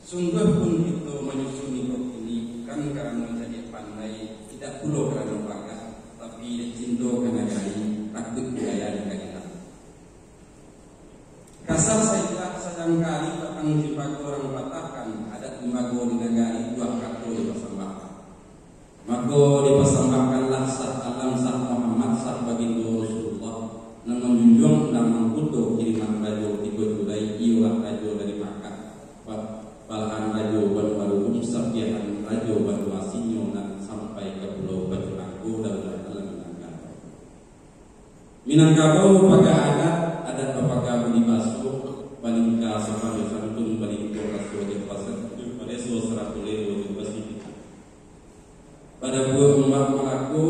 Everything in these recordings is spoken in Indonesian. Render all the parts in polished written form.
Sungguh pun itu menyusun hidup ini kan karena menjadi pandai, tidak pula karena bangga, tapi cinta karena gari, takut budaya di kita. Kasar saya sedang kali petang jipago orang patahkan, ada imago di negari dua kato dipersembahkan. Maka dipersembahkanlah sah alam sah Muhammad sah baginda Rasulullah, yang menjunjung dan mengkutuk kiriman rajo 3 Julai iulah rajo dari Makkah. Balahan rajo baru-baru sabdian rajo baru asinyo dan sampai ke pulau Batu Angku dan dalam Minangkabau. Minangkabau pakai adat papaga budi basuh balingka separuh santun balingka kasuh di pasar pada suasana leo di Pasifik. Pada buah umat melaku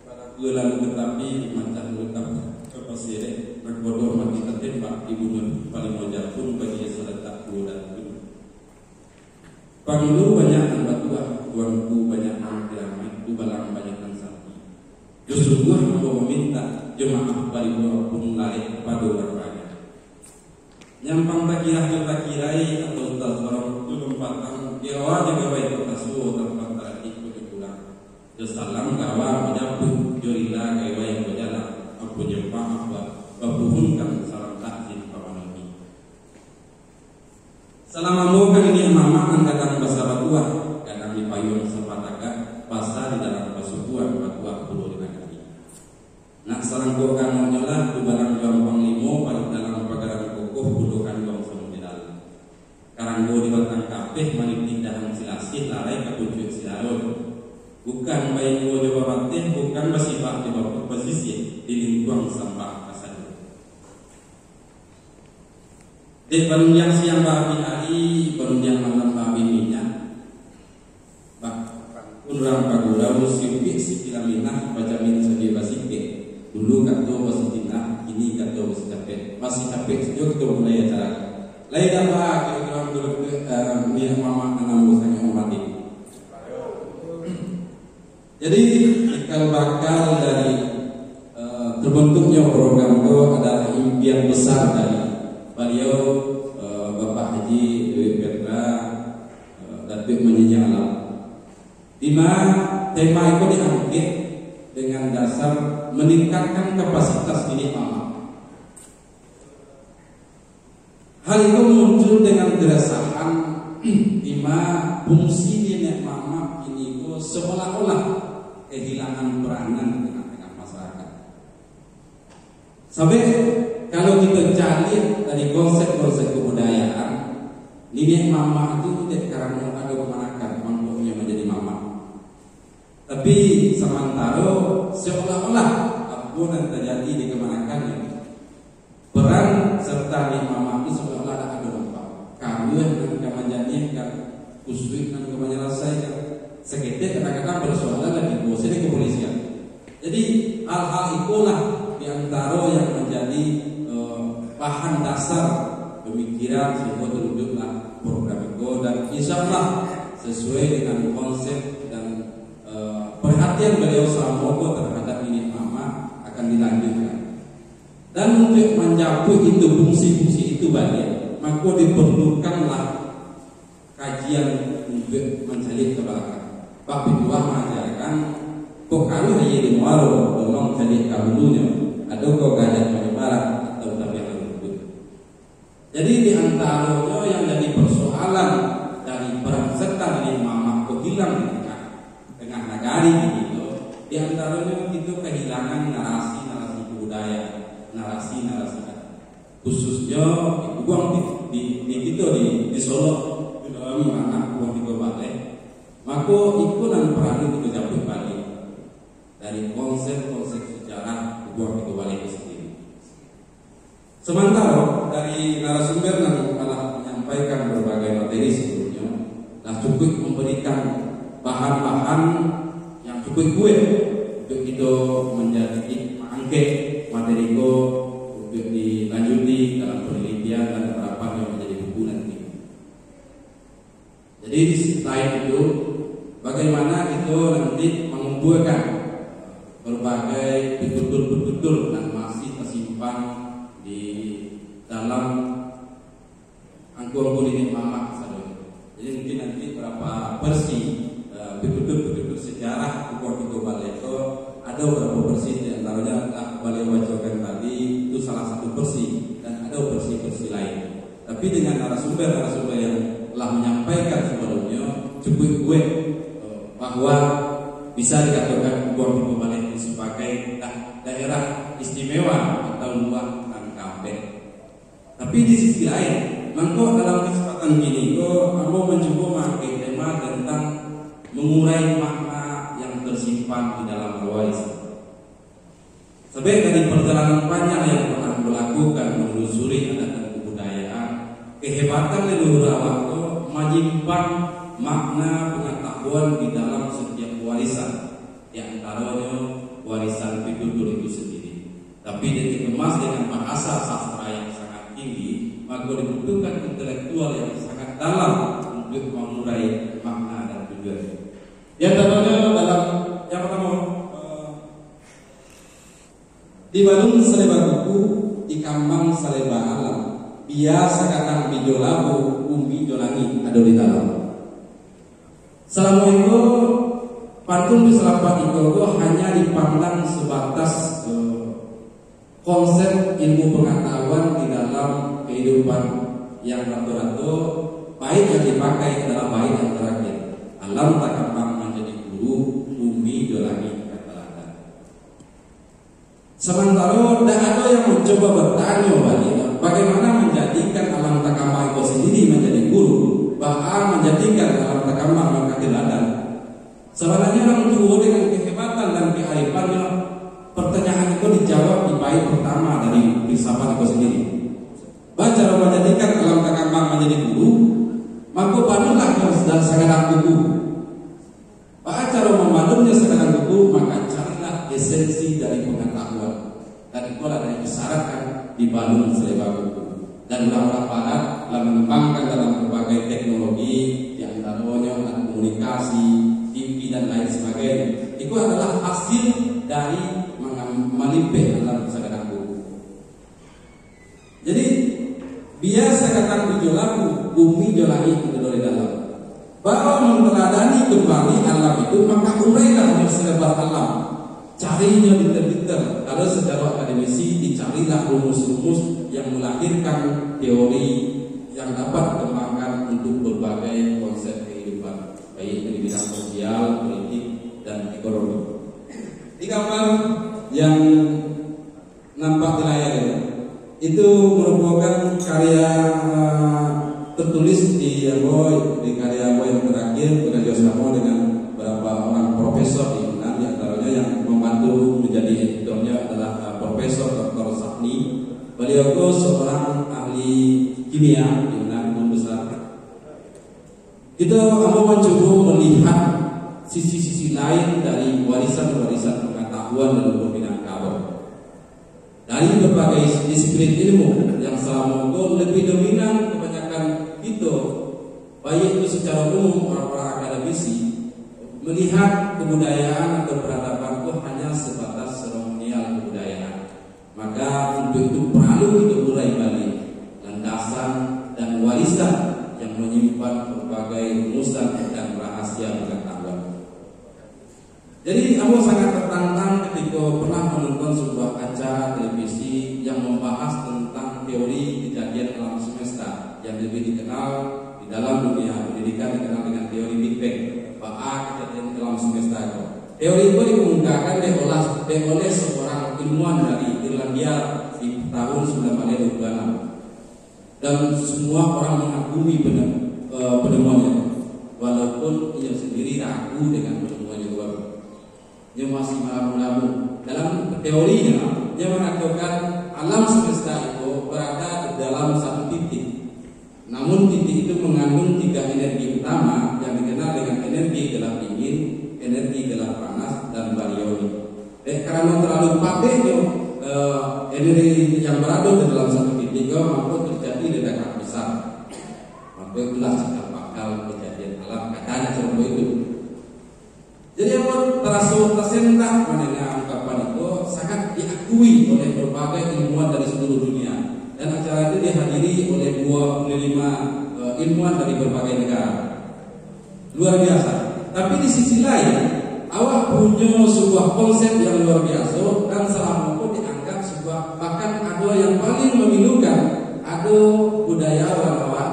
pada buah lalu tetapi macam tetap kepasire berbodoh mati tertembak dibunuh paling wajar pun bagi seretak buah dan Pandu banyak yang batuah, tuanku banyak yang diramai, balang banyak yang sapi. Justru gua mau meminta jemaah bari pun lari pada orang banyak. Nyampang tak kirai atau tak orang itu lompatan diawal juga baik kotasuo tempat tadi pergi pulang. Salam kawan menyapu jorila kawa yang berjalan. Aku jempang bapuhunkan salam takzim kawan ini. Selama kan ini mama angkatan bahasa batuah, kadang di payung sepataga, pasar di dalam pasukuan batuah pulau di negeri. Nak sarang kokan menyolah di barang gampang limo pada dalam pagaran kokoh bulukan gong semedal. Karanggo di batang kapeh manipin dahan silasih larai ke pucuk silarun. Bukan bayi go Jawa Barat, bukan basifah di bawah posisi di lingkuang sampah kasar. Di penunjang siang babi hari, penunjang malam babi minyak. Urang pagulau sipik sikilaminah bajamin sedia basike. Dulu kato basitinah, ini kato basicapek. Masih capek sejauh kita mulai acara. Lain apa kira-kira dulu dia mama enam busanya umat ini. Jadi cikal bakal dari terbentuknya program itu adalah impian besar dari beliau Bapak Haji Dewi Petra Datuk Menjejak Alam. Di mana tema itu diangkat dengan dasar meningkatkan kapasitas diri mama. Hal itu muncul dengan keresahan di mana fungsi nenek mama ini itu seolah-olah kehilangan peranan di tengah-tengah masyarakat. Sampai kalau kita cari dari konsep-konsep kebudayaan, nenek mama itu tidak karena ada kemanakan mampunya menjadi mama. Tapi sementara seolah-olah apa yang terjadi di kemanakannya, peran serta nenek mama itu seolah-olah ada dampak. Kawin dan kemanjanian, kusui dan kemanjalasan, seketika kadang-kadang bersoalan lagi posisi di kepolisian. Jadi hal-hal itulah diantara yang menjadi bahan dasar pemikiran sehingga terwujudlah program itu dan insyaallah sesuai dengan konsep dan perhatian beliau selama terhadap ini mama akan dilanjutkan. Dan untuk mencapai itu fungsi-fungsi itu balik, maka diperlukanlah kajian untuk mencari ke belakang. Pak Bidwah mengajarkan kok kalau hanya di muaro tolong cari kabulunya ada kok gajah penyebaran atau tapi yang lebih. Jadi di antaranya yang jadi persoalan dari peran serta dari mama kok hilang di tengah negari gitu. Di antaranya itu kehilangan narasi-narasi budaya, narasi-narasi khususnya uang di Solo di dalam anak uang di Bali. Maka ikutan peran itu dijawab balik dari konsep-konsep sejarah uang di Bali itu sendiri. Sementara dari narasumber yang telah menyampaikan berbagai materi sebelumnya, telah cukup memberikan bahan-bahan yang cukup kuat untuk kita menjadi angket materi itu untuk dilanjuti dalam penelitian dan penerapan yang menjadi buku nanti. Jadi di slide itu bagaimana itu nanti mengumpulkan berbagai betul-betul dan masih tersimpan di dalam angkuh ini mama Jadi mungkin nanti berapa versi betul-betul sejarah Kuko Bale itu ada beberapa versi, di antaranya Bale bacakan tadi itu salah satu versi dan ada versi-versi lain. Tapi dengan narasumber yang telah menyampaikan sebelumnya cukup gue bahwa bisa dikatakan Kuko Bale itu sebagai daerah istimewa atau luar Tangkabe. Tapi di sisi lain, mangko dalam kesempatan ini kok mau mencoba memakai tema tentang mengurai makna yang tersimpan di dalam warisan. Sebagai dari perjalanan panjang yang pernah melakukan menelusuri adat dan kebudayaan, kehebatan leluhur waktu menyimpan makna pengetahuan di dalam setiap warisan, di antaranya warisan kultur itu sendiri. Tapi dikemas dengan bahasa sastra yang sangat tinggi, maka dibutuhkan intelektual yang sangat dalam untuk mengurai makna dan tujuan. Yang pertama dalam yang pertama di Balung Saleba Kuku, di Kambang Saleba Alam, biasa kadang bijo labu, umbi jolangi ada di dalam. Assalamualaikum. Pantun Biselapat itu hanya dipandang sebatas konsep ilmu pengetahuan di dalam kehidupan yang rata-rata bait yang dipakai adalah bait yang terakhir. Alam tak gampang menjadi guru, bumi jolangi kata lada. Sementara tidak ada yang mencoba bertanya bagaimana menjadikan alam tak gampang itu sendiri menjadi guru, bahkan menjadikan alam tak gampang menjadi ladang. Sebenarnya orang tua dengan kehebatan dan kearifannya, pertanyaan itu dijawab di bait pertama dari filsafat itu sendiri. Baca menjadikan alam tak gampang menjadi guru, maka bangunlah dan sekarang buku. Baca membangunnya sekarang buku, maka carilah esensi dari pengetahuan. Dan itulah yang disyaratkan di Balung Saleba Kuku. Dan orang-orang barat telah mengembangkan dalam berbagai teknologi, di antaranya komunikasi, TV dan lain sebagainya. Itu adalah hasil dari melimpah dalam sekarang buku. Jadi biasa kata bijolaku, bumi jolangi itu dari dalam. Baru meneladani kembali alam itu, maka urailah serba alam. Carinya detail-detail. Kalau secara akademisi dicarilah rumus-rumus yang melahirkan teori yang dapat dikembangkan untuk berbagai konsep kehidupan, baik di bidang sosial, politik, dan ekonomi. Di gambar yang nampak di layar itu merupakan karya tertulis di karya yang terakhir bekerja sama dengan beberapa orang profesor di Yunan, di antaranya yang membantu menjadi editornya adalah Profesor Dr. Safni. Beliau itu seorang ahli kimia di Yunan besar. Kita mau mencoba melihat sisi-sisi lain dari warisan-warisan pengetahuan leluhur Minangkabau. Dari berbagai disiplin ilmu yang selama itu lebih dominan kebanyakan itu, baik itu secara umum orang-orang akademisi melihat kebudayaan atau peradaban itu hanya sebatas seremonial kebudayaan. Maka untuk itu perlu kita urai balik landasan dan warisan yang menyimpan berbagai rumusan dan rahasia pengetahuan. Jadi aku sangat tertantang ketika pernah menonton sebuah acara televisi yang membahas tentang teori kejadian alam semesta yang lebih dikenal di dalam dunia pendidikan dikenal dengan teori Big Bang. Kejadian alam semesta itu. Teori itu dikemukakan oleh seorang ilmuwan dari Irlandia di tahun 1926 dan semua orang mengagumi penemuannya, walaupun ia sendiri ragu dengan penemuannya baru. Dia masih meramu-ramu. Dalam teorinya, dia mengatakan alam semesta itu berada di dalam satu titik. Namun titik itu mengandung 3 energi utama yang dikenal dengan energi gelap dingin, energi gelap panas, dan baryoni. Karena terlalu pakainya energi yang berada di dalam satu titik, maka terjadi ledakan besar. Maka itulah cikal bakal kejadian alam, katanya contoh itu. Jadi yang tersentak mengenai ungkapan itu sangat diakui oleh berbagai ilmuwan dari seluruh dunia. Dan acara itu dihadiri oleh 25 ilmuwan dari berbagai negara. Luar biasa. Tapi di sisi lain, awak punya sebuah konsep yang luar biasa dan selama itu dianggap sebuah, bahkan ada yang paling memilukan, ada budayawan awak,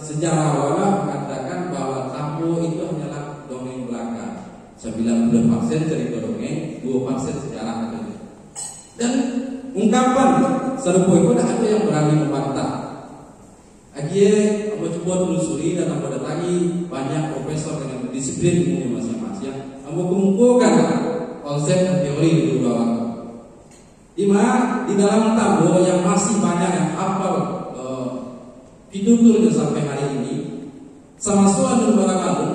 sejarawan mengatakan bahwa Tambo itu hanyalah dongeng belaka. 90% cerita dongeng, 2% sejarah. Dan ungkapan serupa itu ada yang berani membantah. Akhirnya aku coba telusuri dan aku datangi banyak profesor dengan disiplin ilmu masing-masing. Aku kumpulkan konsep dan teori di bawah. Di dalam Tambo yang masih banyak yang hafal pituturnya sampai hari ini, sama suatu barang lalu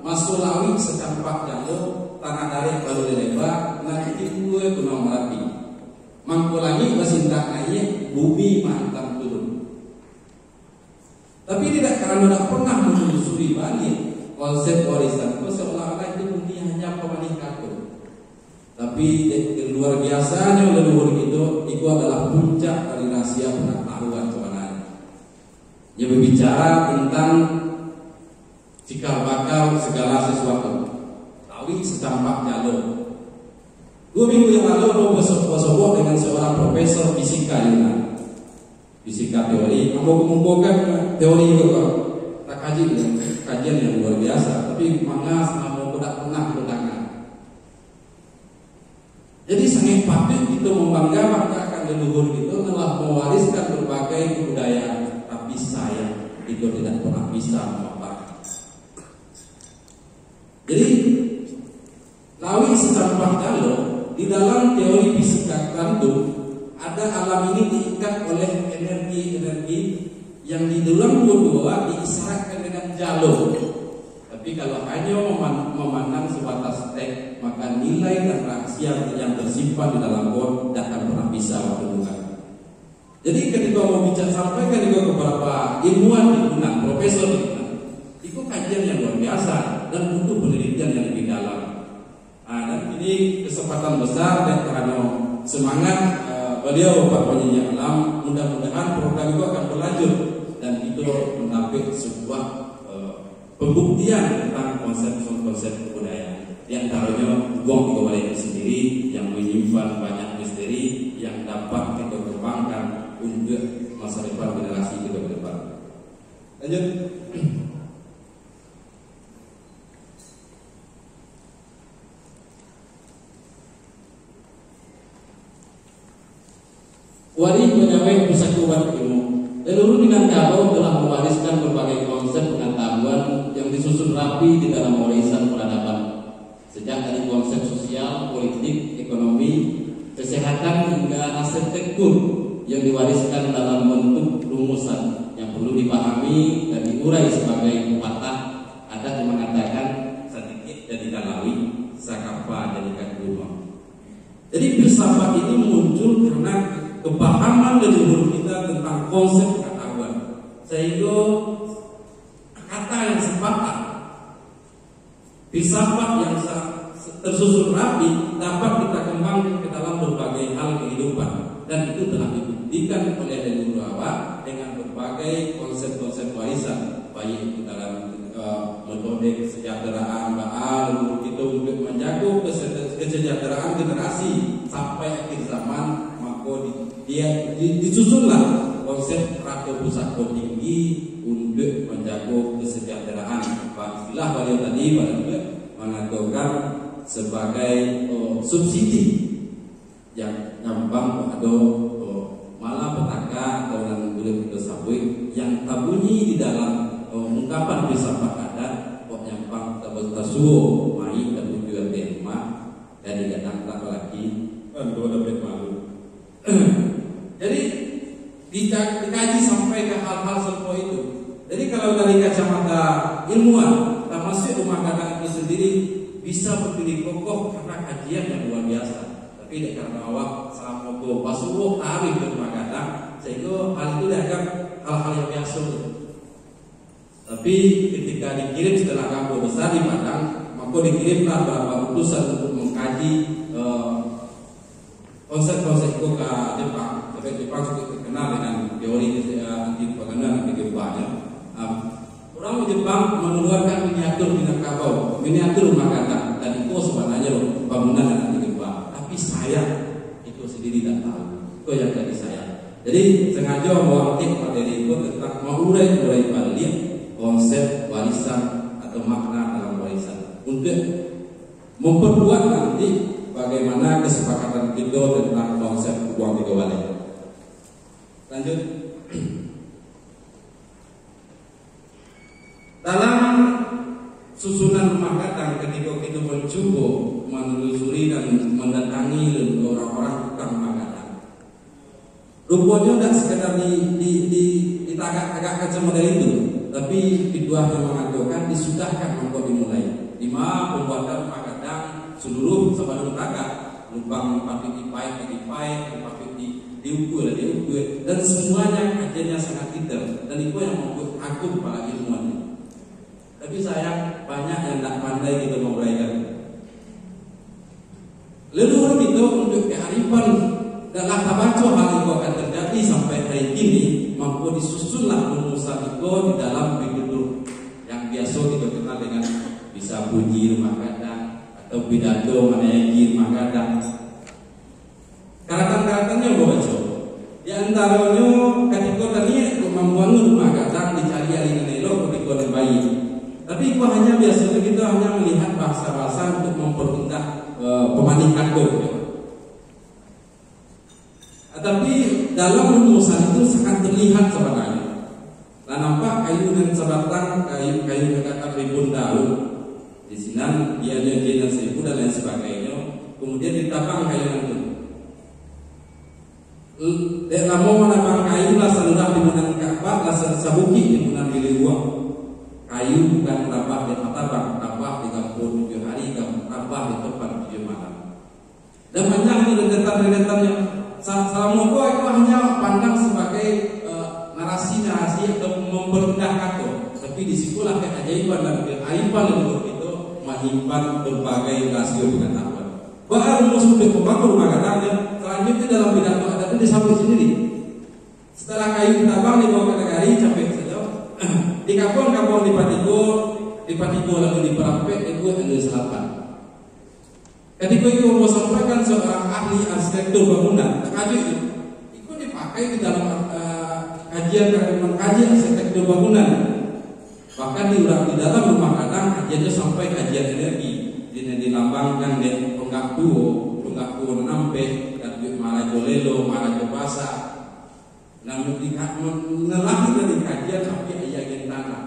masuk lawi secampak jalur tanah dari baru dileba nanti gue Gunung Merapi mangkulangi basindak naik bumi mantan turun. Tapi tidak, karena tidak pernah menelusuri balik konsep warisan itu, seolah-olah itu bumi hanya pemanih kaku. Tapi luar biasanya leluhur itu adalah puncak dari rahasia pengetahuan kebenaran. Dia berbicara tentang cikal bakal segala sesuatu. Tawi secampak jalur. 2 minggu yang lalu aku bersobo dengan seorang profesor fisika fisika teori. Aku mengumpulkan teori itu tak kajian yang luar biasa. Tapi mana selama tidak pernah mendengar. Jadi sangat patut kita membanggakan leluhur itu telah mewariskan berbagai kebudayaan. Tapi sayang itu tidak pernah bisa memaparkan. Jadi lawi secampak jalur di dalam teori fisika kuantum. Ada alam ini diikat oleh energi-energi yang di dalam dua diisyaratkan dengan jalur. Tapi kalau hanya memandang sebatas teks, maka nilai dan rahasia yang tersimpan di dalam bot tidak akan pernah bisa ditemukan. Jadi ketika mau bicara sampaikan juga kepada ilmuwan di Unan, profesor di Unan, itu kajian yang luar biasa dan butuh penelitian yang lebih dalam. Dan ini kesempatan besar dan karena semangat beliau Pak Penyanyi Alam, mudah-mudahan program itu akan berlanjut dan itu mendapat sebuah pembuktian tentang konsep-konsep kebudayaan. Di antaranya Gong Tiga Balai itu sendiri yang menyimpan banyak misteri yang dapat kita kembangkan untuk masa depan generasi kita ke depan. Lanjut. Waris penyawai persatuan ilmu. Leluhur Minangkabau telah mewariskan berbagai konsep pengetahuan yang disusun rapi di dalam warisan peradaban. Sejak dari konsep sosial, politik, ekonomi, kesehatan hingga arsitektur yang diwariskan dalam bentuk rumusan yang perlu dipahami dan diurai sebagai pepatah. Ada yang mengatakan sedikit jadikan lawi, sakapa jadikan rumah. Jadi filsafat ini muncul karena kepahaman leluhur kita tentang konsep pengetahuan, sehingga kata yang sepakat, filsafat yang tersusun rapi dapat kita kembangkan ke dalam berbagai hal kehidupan, dan itu telah dibuktikan oleh leluhur awak dengan berbagai konsep-konsep warisan, baik itu dalam metode kesejahteraan leluhur kita untuk menjaga kesejahteraan generasi sampai akhir zaman. Dia disusunlah konsep rata pusat tinggi untuk menjaga kesejahteraan. Istilah beliau tadi mengatakan sebagai subsidi yang gampang atau malapetaka atau yang boleh kita sabui yang tabunyi di dalam ungkapan filsafat adat kok nyampang tasuo mai dan tujuan tema dari datang tak lagi dua dapat malu. Jadi dikaji sampai ke hal-hal serupa itu. Jadi kalau dari kacamata ilmuwan, termasuk rumah kadang itu sendiri bisa berdiri kokoh karena kajian yang luar biasa. Tapi karena awak selama pasuruh hari ke rumah kadang, sehingga hal itu dianggap hal-hal yang biasa. Tapi ketika dikirim setelah kampung besar di Padang, maka dikirimlah beberapa utusan untuk mengkaji konsep-konsep itu ke Jepang. Jepang juga terkenal dengan teori anti propaganda, anti gempanya. miniatur rumah kata dan itu sebenarnya bangunan yang nanti gempa. Tapi saya itu sendiri tidak tahu. Itu yang jadi saya. Jadi sengaja bawa materi itu tentang mulai balik konsep warisan atau makna dalam warisan untuk memperkuat nanti bagaimana kesepakatan kita tentang konsep uang tiga balik. Lanjut. Dalam susunan rumah kadang ketika kita mencoba menelusuri dan mendatangi orang-orang tukang rumah kadang, rupanya tidak sekedar ditagak-tagakkan sama dari itu, tapi keduanya mengatakan disudahkan untuk dimulai. Lima pembuatan rumah kadang seluruh sebelum tagak lubang pakai dipakai, pakai diukur, dan semuanya kajiannya sangat detail dan itu yang membuat aku para ilmuwan. Tapi sayang banyak yang tak pandai kita menguraikan. Leluhur kita untuk kearifan dan latar baca hal itu akan terjadi sampai hari ini mampu disusunlah rumusan itu di dalam pidato yang biasa kita kenal dengan bisa puji rumah kadang atau pidato menyaji rumah kadang. Karatan-karatannya baca. Di antaranya ketika tadi membangun rumah kadang dicari alih elok ketika dan bayi. Tapi itu hanya biasanya kita hanya melihat bahasa-bahasa untuk mempermudah pemanikan itu. Tapi dalam rumusan itu sangat terlihat sebenarnya. Nah, nampak kayu dan sebatang, kayu kata ribuan daun. Di sini dia jenis seribu dan lain sebagainya. Kemudian ditambah kayu itu. Lama menambah kayu lah seludah di bulan Ka'bah, lah sabuki di bulan Biliwang. Kayu bukan tambah di martabak, tambah 37 hari, tambah di tempat 7 malam. Dan banyak rentetan-rentetan yang selama itu hanya pandang sebagai narasi-narasi atau mempermudah kata. Tapi disitulah keajaiban dan kearifan leluhur itu menyimpan berbagai rasio pengetahuan. Bahkan rumus untuk membangun rumah kadang selanjutnya dalam pidato ada itu disambung sendiri. Setelah kayu ditambang di bawah negari capek saja. Di kapon di Patigo lalu di Perampek itu ada selatan. Ketika itu mau sampaikan seorang ahli arsitektur bangunan, kaji itu dipakai di dalam kajian mengkaji arsitektur bangunan. Bahkan di dalam rumah kadang kajiannya sampai kajian energi, dilambangkan di tonggak duo nampe, dan malah jolelo, malah jobasa. Namun menelahi dari kajian sampai ayat tanah.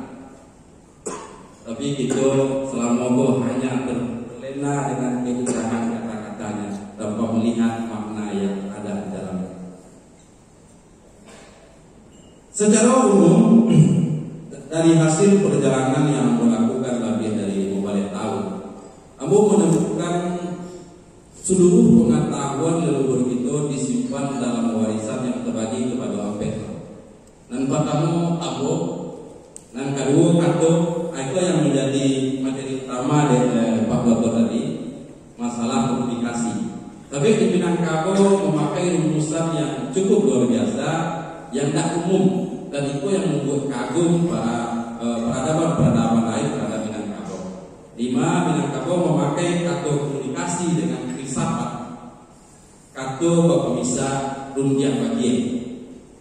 Tapi itu selama hanya terlena dengan keindahan kata-katanya tanpa melihat makna yang ada di dalamnya. Secara umum dari hasil perjalanan yang melakukan lebih dari 5 tahun, Ambo menemukan seluruh pengetahuan leluhur kita disimpan dalam warisan yang terbagi kepada Ampek. Dan pertama Ambo, dan kedua Kato, itu yang menjadi materi utama dari Pak Bapak tadi, masalah komunikasi. Tapi di Minangkabau memakai rumusan yang cukup luar biasa, yang tidak umum, dan itu yang membuat kagum para peradaban lain terhadap Minangkabau. 5. Minangkabau memakai kato komunikasi dengan filsafat, kato bapemisa rundiang bagian,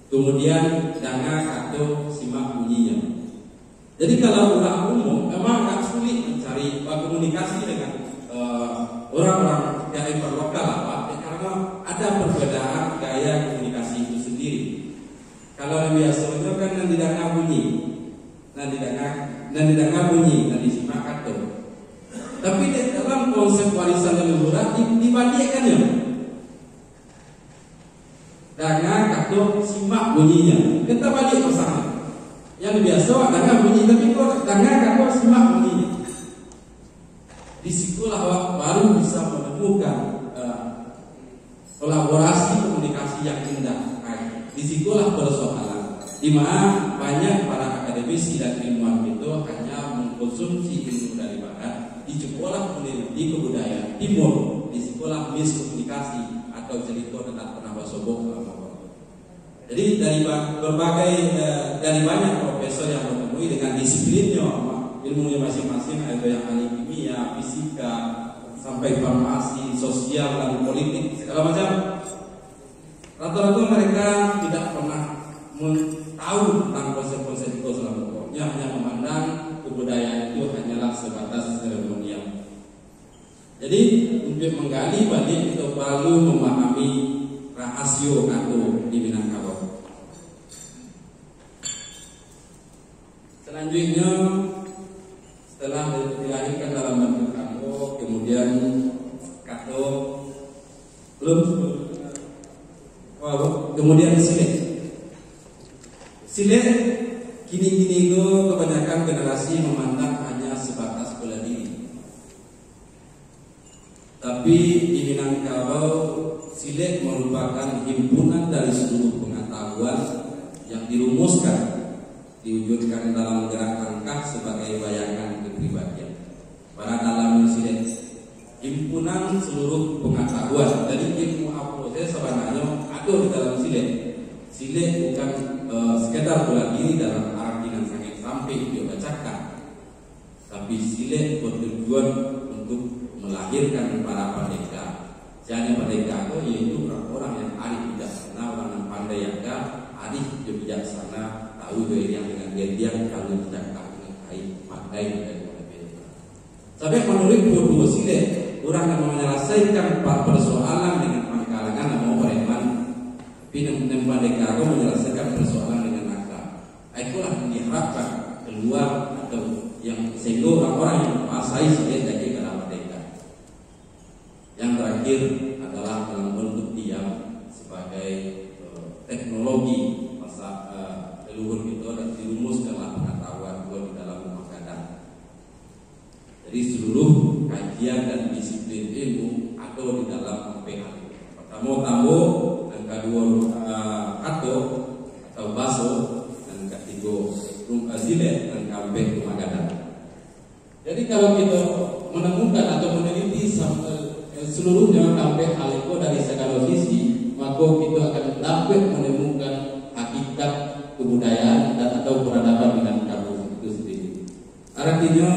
kemudian danga kato simak bunyinya. Jadi kalau orang umum memang agak sulit mencari komunikasi dengan orang-orang kearifan lokal karena ada perbedaan gaya komunikasi itu sendiri. Kalau biasanya kan yang didanga bunyi, dan disimak kato. Tapi dalam konsep warisan leluhur dibandingkan ya. Danga kato simak bunyinya. Kita balik pasangan. Yang biasa danga bunyi, tapi kok danga kato simak bunyinya. Di situlah baru bisa menemukan kolaborasi komunikasi yang indah. Di situlah persoalan di mana banyak para akademisi dan ilmuwan itu hanya mengkonsumsi ilmu dari barat di sekolah peneliti kebudayaan timur, di sekolah miskomunikasi atau cerita tentang pernah basobok. Jadi dari banyak profesor yang menemui dengan disiplinnya ilmunya masing-masing, ada yang ahli kimia, fisika, sampai farmasi, sosial dan politik segala macam. Rata-rata mereka tidak pernah tahu tentang konsep-konsep itu selama pokoknya hanya memandang kebudayaan itu hanyalah sebatas seremonial. Jadi untuk menggali balik itu perlu memahami rasio NATO di Minangkabau. Selanjutnya setelah dilahirkan dalam bentuk kato, kemudian kato kemudian silet kini itu kebanyakan generasi memandang hanya sebatas bela diri. Tapi di Minangkabau silet merupakan himpunan dari seluruh pengetahuan yang dirumuskan, diwujudkan dalam gerak langkah sebagai bayangan kepribadian. Pada dalam silet himpunan seluruh pengetahuan. Jadi ilmu proses sebenarnya ada di dalam silet. Silet bukan sekedar bela diri dalam arti yang sangat sampai dibacakan, tapi silet bertujuan untuk melahirkan para pendekar. Jadi pendekar itu yaitu orang-orang yang arif bijaksana, orang yang pandai yaga, arif bijaksana, tahu yang dengan diam kalau tidak dengan baik, pandai dan berbeda. Tapi menurut dua silet, orang yang menyelesaikan persoalan dengan kalangan mau preman, pinam pendekar menyelesaikan persoalan dengan akal. Itulah yang diharapkan keluar atau yang sehingga orang-orang yang menguasai silet jadi dalam pendekar. Yang terakhir adalah dalam bentuk diam sebagai teknologi masa leluhur itu dan dirumuskanlah pengetahuan di dalam rumah gadang. Jadi seluruh kajian dan disiplin ilmu ada di dalam MPH. Pertama tambo, yang kedua kato atau baso, dan ketiga silet dan kampek rumah gadang. Jadi kalau kita menemukan atau meneliti seluruhnya kampek hal itu dari segala sisi, maka kita akan dapat menemukan hakikat kebudayaan dan atau peradaban Minangkabau itu sendiri. Artinya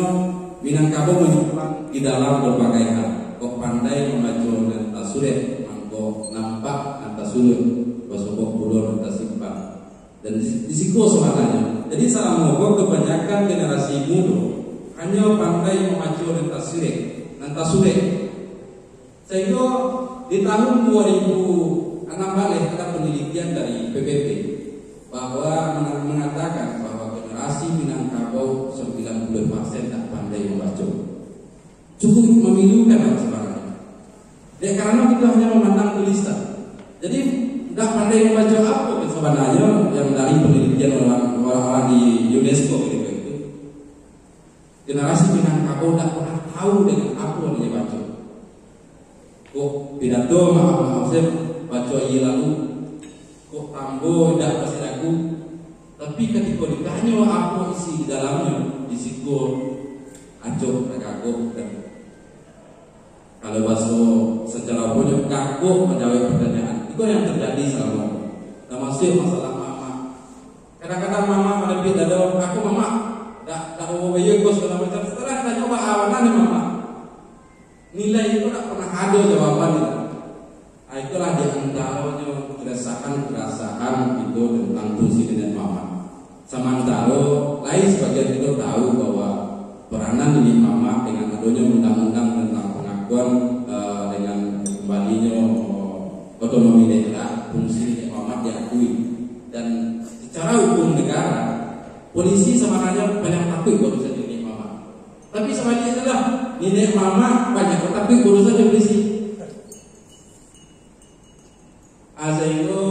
Minangkabau menyimpan di dalam berbagai hal. Kok pandai membaca dan tasuret, mangko nampak atas sulut, basokok bulur atas simpang. Dan disiko sebenarnya. Jadi salah mogok kebanyakan generasi muda hanya pandai membaca dan tasuret. Sehingga di tahun 2016 ada penelitian dari PBB bahwa mengatakan bahwa generasi Minangkabau 90% tak pandai membaca. Cukup memilukan sebenarnya. Ya karena kita hanya memandang tulisan. Jadi tidak pandai membaca apa sebenarnya yang dari penelitian orang di UNESCO itu. Generasi Minangkabau tidak pernah tahu dengan apa yang dia baca. Kok pidato maaf saya baca iya lalu kok tambo tidak pasti aku. Tapi ketika ditanya apa isi di dalamnya, disikul, acok, kagok dan kalau bahasa secara punya kagok menjawab pertanyaan. Itu yang terjadi selama. Termasuk masalah mama. Kadang-kadang mama menepis dada aku mama, tak mau bayar kos segala macam. Setelah kita coba awalan nih mama. Nilai itu tak pernah ada jawabannya. Itulah di antaranya keresahan itu tentang fungsi nenek mama. Sementara lain sebagian itu tahu bahwa peranan nenek mama dengan adanya undang-undang tentang pengakuan dengan kembalinya otonomi daerah, fungsi nenek mama diakui. Dan secara hukum negara, polisi sebenarnya banyak takut urusan nenek mama. Tapi sebenarnya adalah nenek mama banyak tapi urusan polisi. Sehingga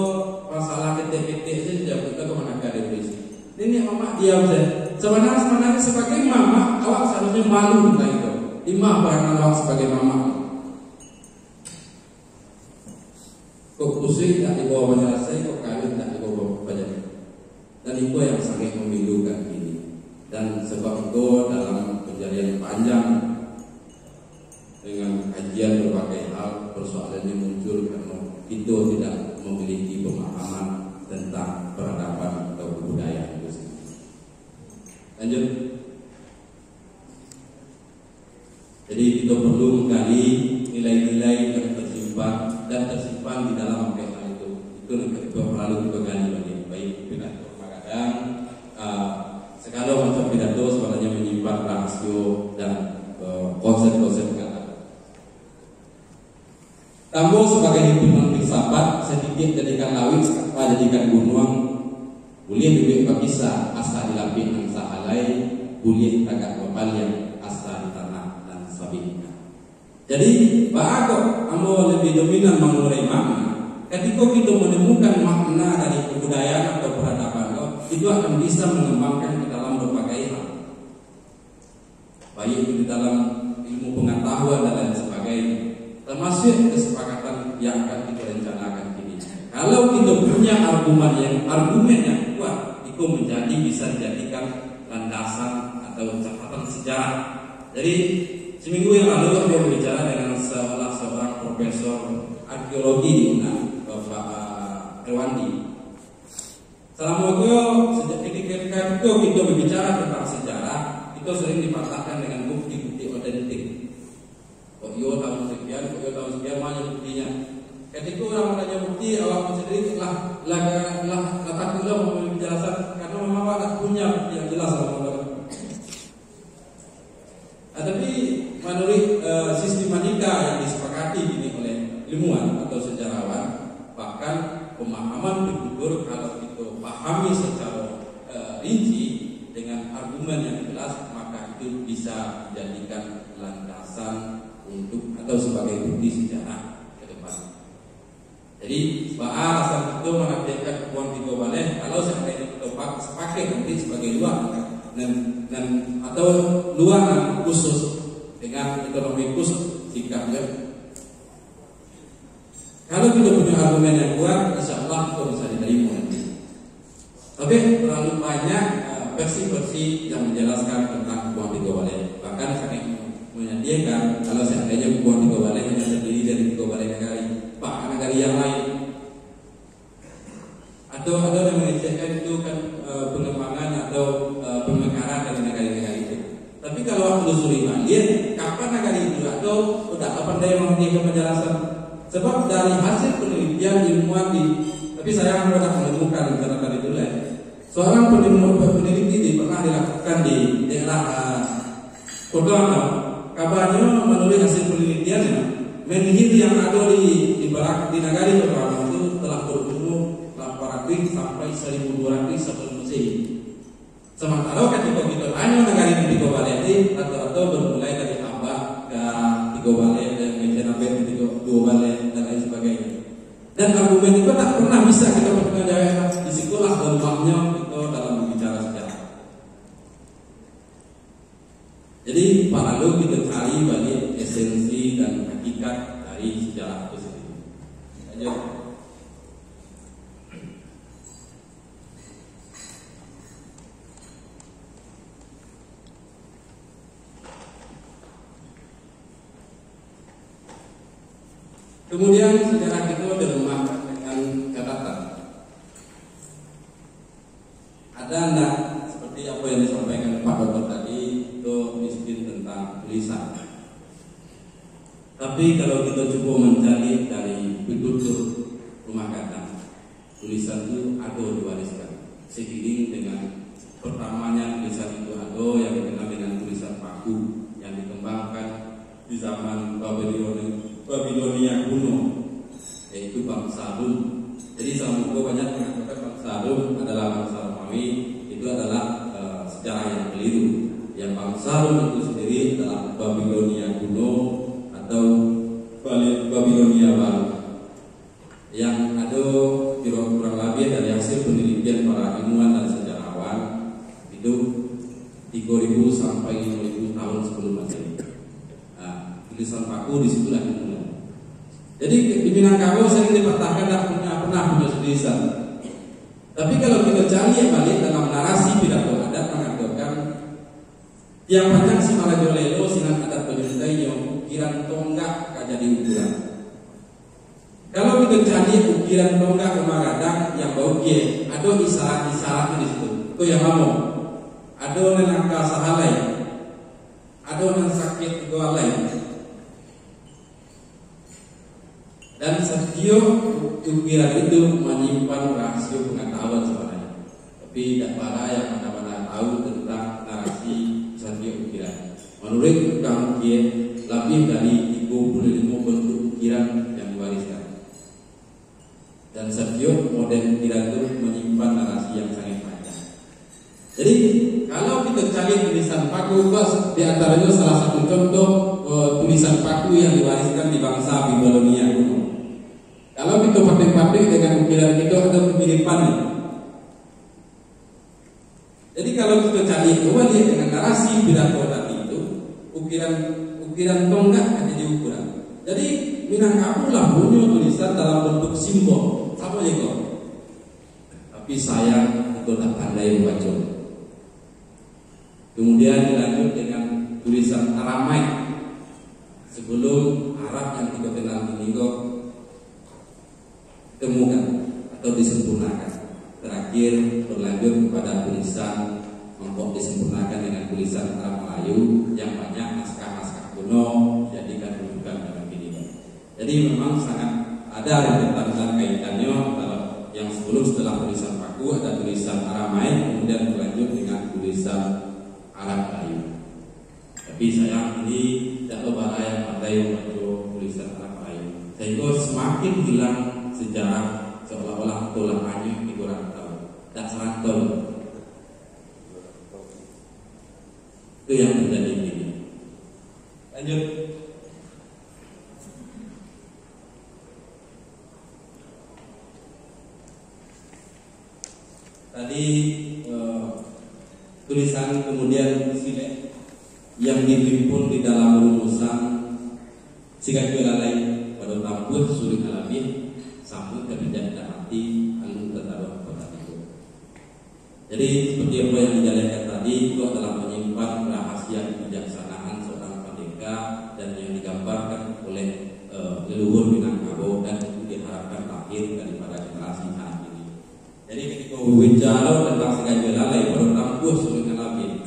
masalah ketik-ketik saja kita kemana ke polisi. Nenek mama diam saja. Sebenarnya sebagai mama awak seharusnya malu tentang itu. Imah peranan awak sebagai mama. Kok pusing tak dibawa menyelesai, kok kawin tak dibawa banyak. Dan itu yang sangat memilukan ini. Dan sebab itu dalam pencarian panjang dengan kajian berbagai hal, persoalan yang muncul karena kita tidak memiliki pemahaman tentang peradaban atau kebudayaan itu sendiri. Lanjut. Jadi kita perlu menggali nilai-nilai yang tersimpan di dalam PH itu. Itu perlu kita gali baik pidato Magadang. Segala macam pidato sebenarnya menyimpan rasio dan konsep-konsep kata. Tambo sebagai himpunan filsafat sedikit jadikan lawit, jadikan gunung. Boleh duit bisa asa dilapin nang sahalai, boleh agak yang asa di tanah dan sebagainya. Jadi bago amo lebih dominan mengurai makna. Ketika kita menemukan makna dari kebudayaan atau peradaban itu akan bisa mengembangkan ke dalam berbagai hal. Baik itu di dalam ilmu pengetahuan dan lain sebagainya. Termasuk kesepakatan yang akan kita rencanakan ini. Kalau kita punya argumen yang kuat, itu bisa dijadikan landasan atau catatan sejarah. Jadi seminggu yang lalu saya berbicara dengan salah seorang profesor arkeologi di UNAM, Bapak Rewandi. Selama ketika kita berbicara tentang sejarah, itu sering dipatahkan dengan bukti-bukti otentik. Yo tahun sekian, mana buktinya? Ketika orang menanya bukti, awak sendiri lah takut mau menjelaskan karena memang awak tak punya bukti yang jelas. Tapi menurut sistematika yang disepakati ini oleh ilmuwan atau sejarawan, bahkan pemahaman bertutur kalau kita pahami secara rinci dengan argumen yang jelas, maka itu bisa dijadikan landasan untuk atau sebagai bukti sejarah ke depan. Jadi alasan itu mengatakan uang tiga balik kalau seandainya kita pakai nanti sebagai luar dan atau luar khusus dengan ekonomi khusus sikapnya. Kalau kita punya argumen yang kuat, insya Allah kita bisa diterima nanti. Tapi terlalu banyak versi-versi yang menjelaskan tentang uang tiga balik. Bahkan saya menyediakan kalau seandainya buang tiga balik hanya terdiri dari tiga balik negari yang lain, atau ada yang mengecekkan itu kan pengembangan atau pemekaran dari negara-negara itu. Tapi kalau aku telusuri balik, kapan negara itu atau udah kapan dia memberikan penjelasan? Sebab dari hasil penelitian ilmuwan tapi saya tidak menemukan catatan itu lah. Seorang peneliti pernah dilakukan di daerah Kodama. Kabarnya menurut hasil penelitiannya, menhir yang ada di negara Kodama itu telah berumur 800 sampai 1200 sebelum Masehi. Sementara ketika kita tanya negara yang tiga balik ini rata-rata bermulai dari abad ke tiga balik dan sampai dua balik dan lain sebagainya. Dan argumen itu tak pernah bisa kita percaya. Disitulah lemahnya kita dalam berbicara sejarah. Jadi perlu kita cari balik esensi dan hakikat dari sejarah itu sendiri. Lanjut. Kemudian sejarah itu dilemahkan dengan catatan. Ada enggak seperti apa yang disampaikan Pak Dokter tadi itu miskin tentang tulisan. Tapi kalau kita coba mencari dari penutur rumah kata, tulisan itu ada diwariskan. Seiring dengan pertamanya tulisan itu ada yang dikenal dengan tulisan paku yang dikembangkan di zaman Babilonia kuno, yaitu bangsa Rum. Jadi sama banyak mengatakan bangsa Rum adalah bangsa Romawi, itu adalah sejarah yang keliru. Yang bangsa Rum itu sendiri adalah Babilonia kuno atau Babilonia baru. Yang ada kurang lebih dari hasil penelitian para ilmuwan dan sejarawan itu 3000 sampai 5000 tahun sebelum Masehi. Tulisan paku disitulah dimulai. Jadi di Minangkabau sering dipatahkan tak pernah punya tulisan. Tapi kalau kita cari balik dalam narasi pidato adat mengatakan yang panjang si Malajolelo sinan adat penyuntai yang ukiran tonggak jadi ukuran. Kalau kita cari ukiran tonggak Magadang yang bau gie, ada isyarat-isyaratnya di situ. Itu yang mau. Ada nangka sahalai. Ada nang sakit sakit itu lain. Dan setiap ukiran itu menyimpan rahasia pengetahuan sebenarnya. Tapi tidak para yang mana-mana tahu tentang narasi setiap ukiran. Menurut tukang ukir, lebih dari 35 bentuk ukiran yang diwariskan. Dan setiap model ukiran itu menyimpan narasi yang sangat panjang. Jadi kalau kita cari tulisan paku, di antaranya salah satu contoh tulisan paku yang diwariskan di bangsa Babilonia kuno. Kalau kita pakai dengan ukiran itu ada kemiripannya. Jadi kalau kita cari kembali dengan narasi pidato tadi itu, ukiran tonggak ada di ukuran. Jadi Minangkabau lah punya tulisan dalam bentuk simbol, apa ya kok? Tapi sayang itu tak pandai membaca. Kemudian dilanjut dengan tulisan Aramaik sebelum Arab yang kita kenal ini kok ditemukan atau disempurnakan. Terakhir berlanjut kepada tulisan kelompok disempurnakan dengan tulisan Arab Melayu yang banyak naskah-naskah kuno dijadikan rujukan dalam ini. Jadi memang sangat ada rentetan kaitannya yang sebelum setelah tulisan paku ada tulisan Aramaik, kemudian berlanjut dengan tulisan Arab Melayu. Tapi sayang ini tidak ada yang pandai membaca tulisan Arab Melayu, sehingga semakin hilang sejarah seolah-olah tulang hanya di kurang tahu, tak serantau. Itu yang terjadi ini. Lanjut. Tadi tulisan kemudian silek yang dihimpun di dalam rumusan sikat lain pada tampur sulit alami sambut kebijakan tidak mati anu tertaruh kota itu. Jadi seperti apa yang dijalankan tadi itu adalah menyimpan rahasia kebijaksanaan seorang pendekar dan yang digambarkan oleh leluhur Minangkabau dan itu diharapkan lahir daripada generasi saat ini. Jadi ketika berbicara tentang sikat lalai pada tampur sulit alami,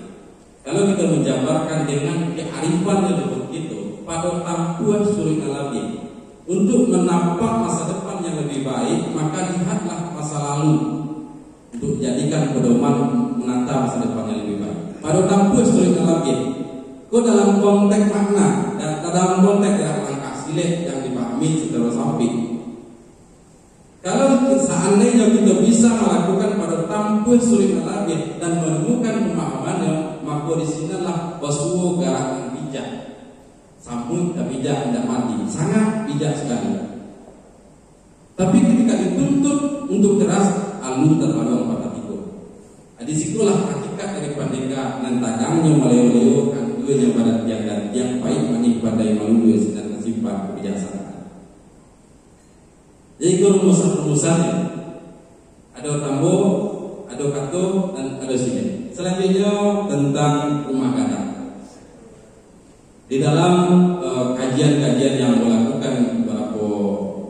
kalau kita menjabarkan dengan kearifan leluhur itu pada tampur sulit alami, untuk menampak masa depan yang lebih baik, maka lihatlah masa lalu untuk jadikan pedoman menata masa depan yang lebih baik. Pada tampus sulit lagi, kau dalam konteks makna dan dalam konteks langkah silek yang dipahami secara samping. Kalau seandainya kita bisa melakukan pada tampus sulit lagi dan menemukan pemahamannya, maka di sinilah wasuwo gerakan bijak. Sambung tak bijak tidak mati, sangat bijak sekali. Tapi ketika dituntut untuk keras, alur terlalu pada tiga. Di situlah hakikat dari pandeka nantagangnya maleo-leo kan duanya pada tiang dan tiang baik manik pandai malu dua sedang tersimpan kebijaksanaan. Jadi rumusan-rumusannya ada tambo, ada kato dan ada sini. Selanjutnya tentang rumah gadang. Di dalam kajian-kajian yang melakukan beberapa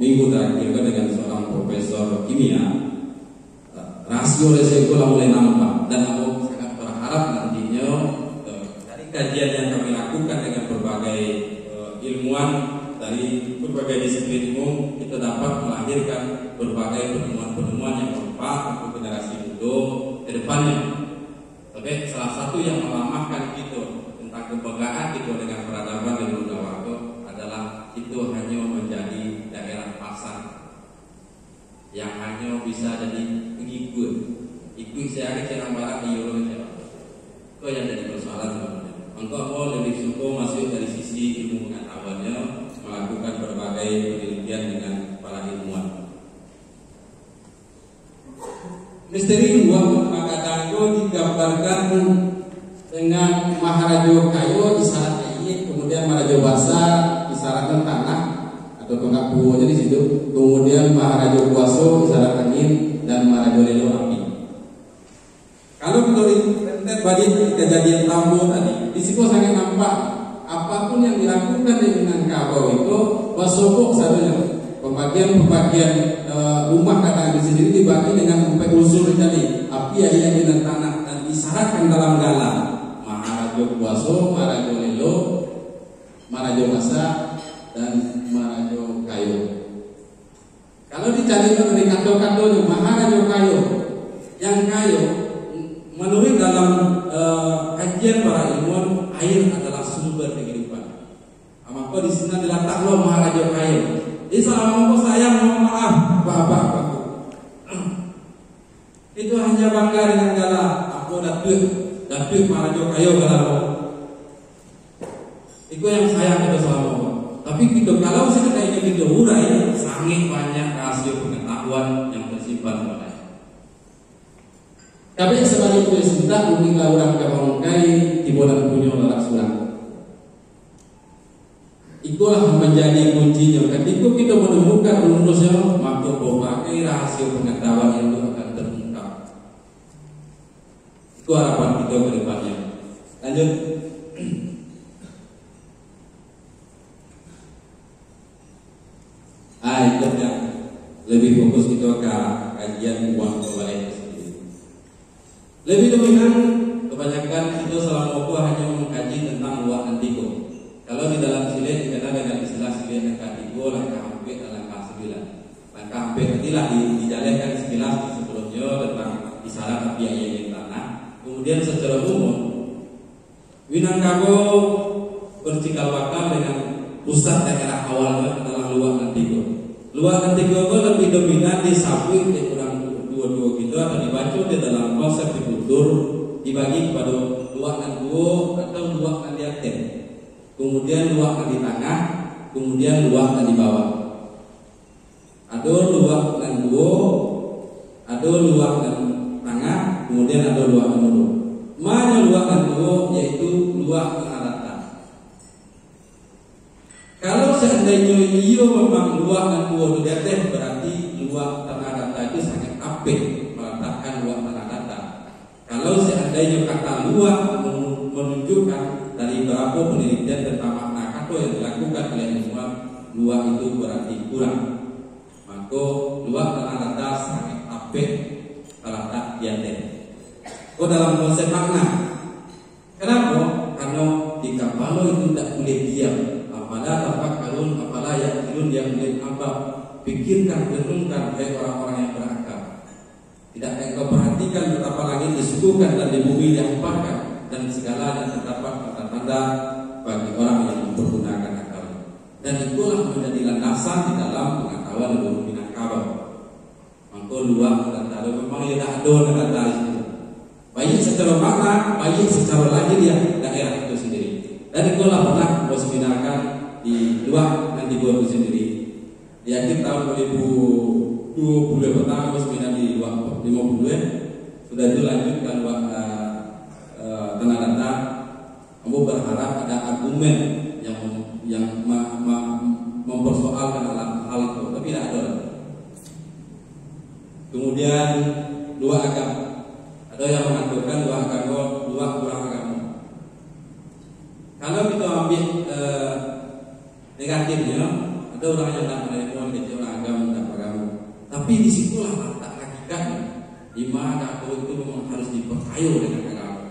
minggu terakhir dengan seorang profesor kimia, rasio resiko mulai nampak dan aku sangat berharap nantinya dari kajian yang kami lakukan dengan berbagai ilmuwan dari berbagai disiplin umum, kita dapat melahirkan berbagai penemuan-penemuan yang bermanfaat untuk generasi muda ke depannya. Tapi salah satu yang melamahkan kita tentang kebanggaan itu dengan peradaban di Ludawarto adalah itu hanya menjadi daerah pasar yang hanya bisa jadi pengikut. Ikut saya ke cerang barat di Euro. Itu yang jadi persoalan sebenarnya. Engkau mau lebih suka masuk dari sisi ilmu pengetahuannya, melakukan berbagai penelitian dengan para ilmuwan. Misteri uang Magadanggo digambarkan dengan Maharajo Kayo isyarat kayu, kemudian Maharajo Basa isyaratkan tanah atau tongkat buo jadi situ, kemudian Maharajo Kuaso isyarat angin dan Maharajo Lelo api. Kalau kita lihat balik kejadian Tambo tadi, di situ sangat nampak apapun yang dilakukan di Minangkabau itu basopok saja. Pembagian rumah kadang di sini dibagi dengan 4 unsur tadi, api yang dengan tanah dan disyaratkan dalam galang. Maharajo Kuaso, Maharajo Lelo, dewasa dan Maharaja Kayo. Kalau dicari dari kado-kadonya Maharaja Kayo, yang Kayo menurut dalam kajian para ilmuwan, air adalah sumber kehidupan. Maka di sini diletak lo Maharaja Kayo. Jadi selama saya mohon maaf bapak-bapak, itu hanya bangga dengan gala aku datuk Maharaja Kayo galau. Itu yang sayang itu selama. Tapi kita kalau seandainya kita urai, sangat banyak rahasia pengetahuan yang tersimpan pada. Tapi sebagai itu sudah mungkin orang kabangkai di bulan punya lalak sulang. Itulah menjadi kuncinya. Ketika kita menemukan rumusnya, maka berbagai rahasia pengetahuan yang itu akan terungkap. Itu harapan kita ke depannya. Lanjut. Itu yang lebih fokus kita ke kajian uang kebalik sendiri. Lebih dominan kebanyakan itu selama waktu hanya mengkaji tentang uang antiko. Kalau di dalam silet dikenal dengan istilah silet langkah 3, langkah 4, dan langkah 9. Langkah 4 inilah dijalankan sekilas di sebelumnya tentang isarat api yang tanah. Kemudian secara umum Minangkabau bercikal bakal dengan pusat daerah awalnya adalah luar antiko. Luar antiko itu lebih dominan disamping di kurang dua gitu atau dibaca di dalam konsep kultur dibagi kepada luar antiko atau luar andiaten. Kemudian luar di tengah, kemudian luar di bawah. Ada luar dan dua, ada luar dan tengah, kemudian ada luar dan dua. Mana luar dan dua yaitu luar tanah datar. Kalau seandainya ia memang luar dan dua itu datar, berarti luar tanah datar itu sangat apik meletakkan luar tanah datar. Kalau seandainya kata luar menunjukkan dari beberapa penelitian tentang makna kata yang dilakukan oleh ilmuwan, luar itu berarti kurang. Maka luar tanah datar sangat apik terletak di atas. Dalam konsep makna, kenapa? Karena di kapal itu tidak boleh diam. Apalah tapak kalun, apalah yang kilun yang boleh apa? Pikirkan, renungkan baik orang-orang yang berakal. Tidak engkau perhatikan betapa langit disuguhkan dan di bumi dihamparkan, dan segala yang terdapat tanda-tanda bagi orang yang mempergunakan akal. Dan itulah menjadi landasan di dalam pengetahuan ilmu Minangkabau. Maka luar dan tahu memang tidak ada dengan tahu. Baik secara makna, baik secara lagi dia daerah itu sendiri. Dan itulah pernah berseminarkan di luar dan di luar itu sendiri. Di akhir tahun 2020 pertama berseminar di luar 50 sudah itu lanjut ke luar tanah datar. Kamu berharap ada argumen yang mempersoalkan hal itu, tapi tidak ada. Kemudian dua agama. Ada yang mengatakan dua agama, dua kurang agama. Kalau kita ambil negatifnya, ada orang yang tidak menerima kecil agama dan agama. Tapi disitulah letak hakikatnya, di mana agama itu memang harus dipercaya dengan agama.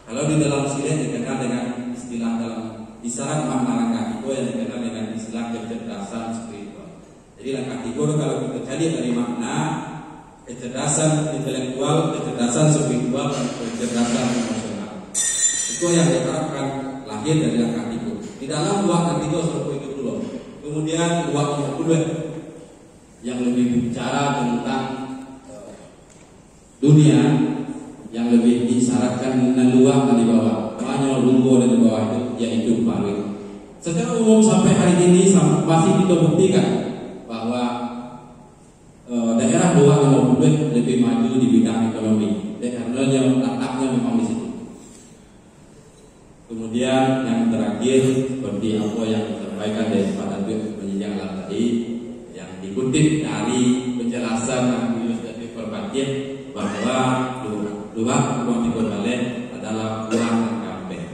Kalau di dalam silet dikenal dengan istilah dalam isarat makna langkah 3 yang dikenal dengan istilah kecerdasan spiritual. Jadi langkah 3 kalau kita cari dari makna kecerdasan intelektual, kecerdasan spiritual, dan kecerdasan emosional. Itu yang diharapkan lahir dari langkah 3. Di dalam dua langkah 3 seperti itu dulu. Kemudian dua kedua yang lebih bicara tentang dunia, yang lebih disyaratkan dengan luar dan di bawah. Makanya lunggu dan di bawah itu yaitu paling. Secara umum sampai hari ini masih kita buktikan bahwa daerah luar 50 lebih maju di bidang ekonomi. Karena yang letaknya memang di situ. Kemudian yang terakhir seperti apa yang disampaikan dari Pak Datuk Penyidik Alam tadi, yang dikutip dari penjelasan Universitas Perbakin bahwa luar Tikon Balen adalah luar kampung.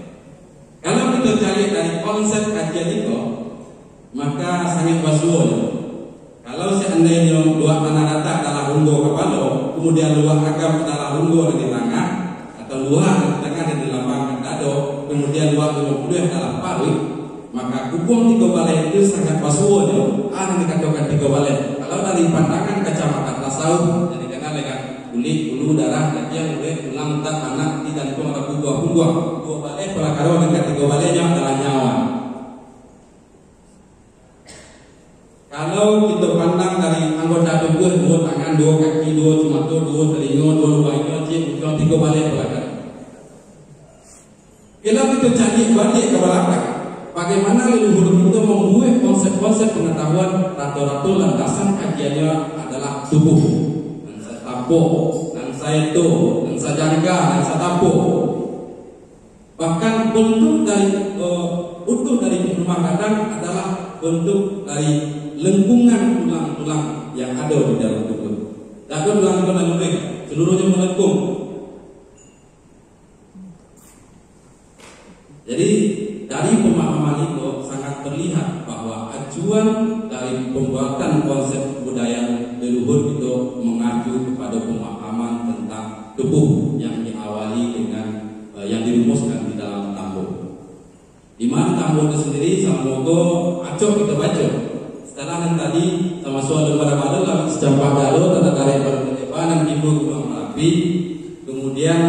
Kalau kita cari dari konsep kajian itu, maka sangat basuh. Kalau seandainya luar tanah datar adalah runggo kepala, kemudian luar agam adalah runggo di tengah, atau luar di tengah dan di lambang dado, kemudian luar 50 yang dalam parit, maka hukum 3 balai itu sangat basuhnya. Yang dikatakan 3 balai. Kalau dari pandangan kacamata tasawuf, jadi kenal dengan kulit, bulu, darah, yang boleh ulang tak anak tidak itu ada buah 2 balai. Kalau karo dengan 3 balainya adalah nyawa. Kalau kita pandang dari anggota tubuh 2 tangan, 2 kaki, 2 mata, 2 telinga, 2 lubang, 3 balai pelakar. Kalau kita cari balik ke belakang, bagaimana leluhur kita membuat konsep-konsep pengetahuan rata-rata landasan kajiannya adalah tubuh, dan setapo, dan saito, dan sajangga, dan satapo. Bahkan bentuk dari utuh dari rumah kadang adalah bentuk dari lengkungan tulang-tulang yang ada di dalam tubuh. Dan tulang-tulang mereka seluruhnya melengkung. Jadi dari pemahaman itu sangat terlihat bahwa acuan dari pembuatan konsep budaya leluhur itu mengacu kepada pemahaman tentang tubuh yang diawali dengan yang dirumuskan di dalam tambur. Di mana tambur itu sendiri sama logo acok kita baca. Setelah yang tadi sama soal lembar-lembar lalu secampak dalo tata karya berdepan dan ibu gunung Merapi, kemudian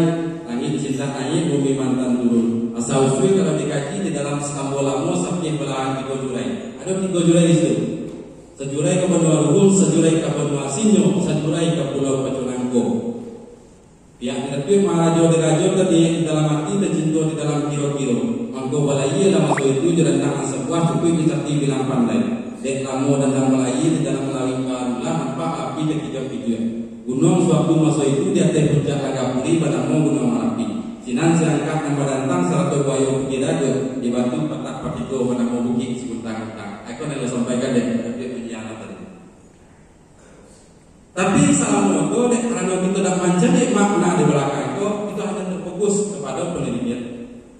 langit cinta langit bumi mantan turun. Asal usul kalau dikaji di dalam Skambolamo sampai belahan 3 Julai. Ada 3 Julai di situ. Sejurai ke Benua Luhur, sejurai ke Benua Sinyo, sejurai ke Pulau Pacunangko. Pihak itu Maharaja Dirajo tadi di dalam hati tercinta di dalam kiro-kiro. Mangko balai dalam masuk itu jalan tangan sebuah cukup diserti bilang pandai. Dek lamo dan balai di dalam melalui karulah nampak api ketiga tujuan. Gunung suatu masuk itu di atas puncak Agapuri pada Gunung Merapi. Sinan serangkat nama dantang satu buaya kira-kira di batu petak patiko pada bukit sebutan-butan. Aku nak sampaikan dek penjara tadi. Tapi salah moto dek karena kita dah mencari makna di belakang itu, kita hanya terfokus kepada penelitian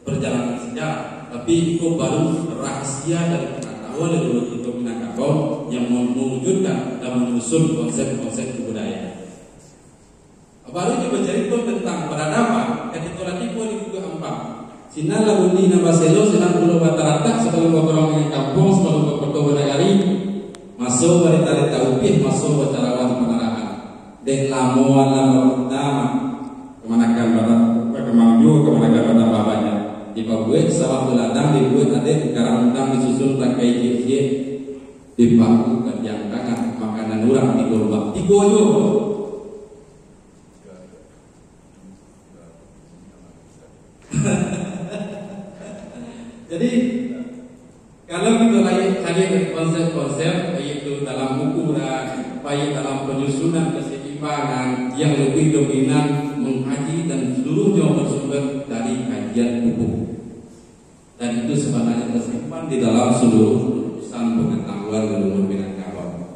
perjalanan sejarah. Tapi itu baru rahasia dari pengetahuan leluhur kita Minangkabau yang mewujudkan dan menyusun konsep-konsep kebudayaan. Baru ini bercerita tentang peradaban ketika lagi pun di Buku 4. Sinan lagundi nama selo sinan pulau rata-rata sebelum berkorong dengan kampung sebelum berkoto berdayari masuk barita-barita upih masuk bercarawan penarahan dek lamuan lama pertama kemanakan pada kemangju kemanakan pada babanya di Pabuet sawah beladang dibuat ada sekarang undang disusun pakai kiri dipaku yang tangan makanan urang di golbak di goyo. Jadi kalau kita lagi konsep-konsep baik itu dalam buku dan baik dalam penyusunan keseimbangan yang lebih dominan mengkaji dan seluruhnya bersumber dari kajian buku. Dan itu sebenarnya tersimpan di dalam seluruh urusan pengetahuan leluhur Minangkabau.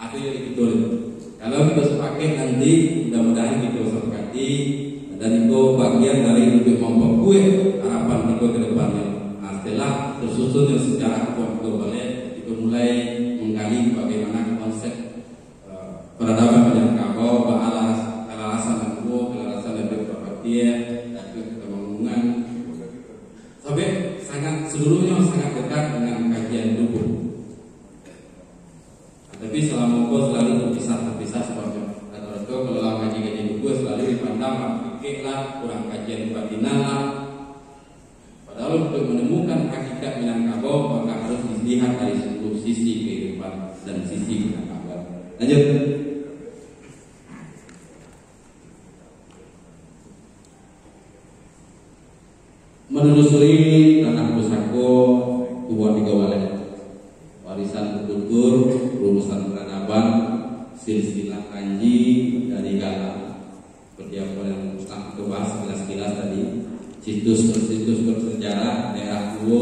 Itu yang kita kalau kita sepaket nanti mudah-mudahan kita sepakati dan itu bagian dari lebih memperkuat harapan kita ke depannya. Setelah tersusunnya sejarah global kita mulai menggali bagaimana konsep peradaban Minangkabau, kelarasan dan kelarasan dan berpakaian dan kebangunan sampai sangat seluruhnya sangat dekat dengan kajian tubuh. Tapi selama itu selalu terpisah seperti atau kalau kajian buku selalu dipandang lah kurang kajian batinan lah. Padahal untuk menemukan hakikat Minangkabau maka harus dilihat dari seluruh sisi kehidupan dan sisi Minangkabau. Lanjut. Menelusuri tanah pusako Tubuh Tiga Walek, warisan kultur, rumusan peradaban, silsilah kanji dari Galang. Seperti apa yang Ustaz bahas sekilas tadi, situs bersejarah daerah Kuwo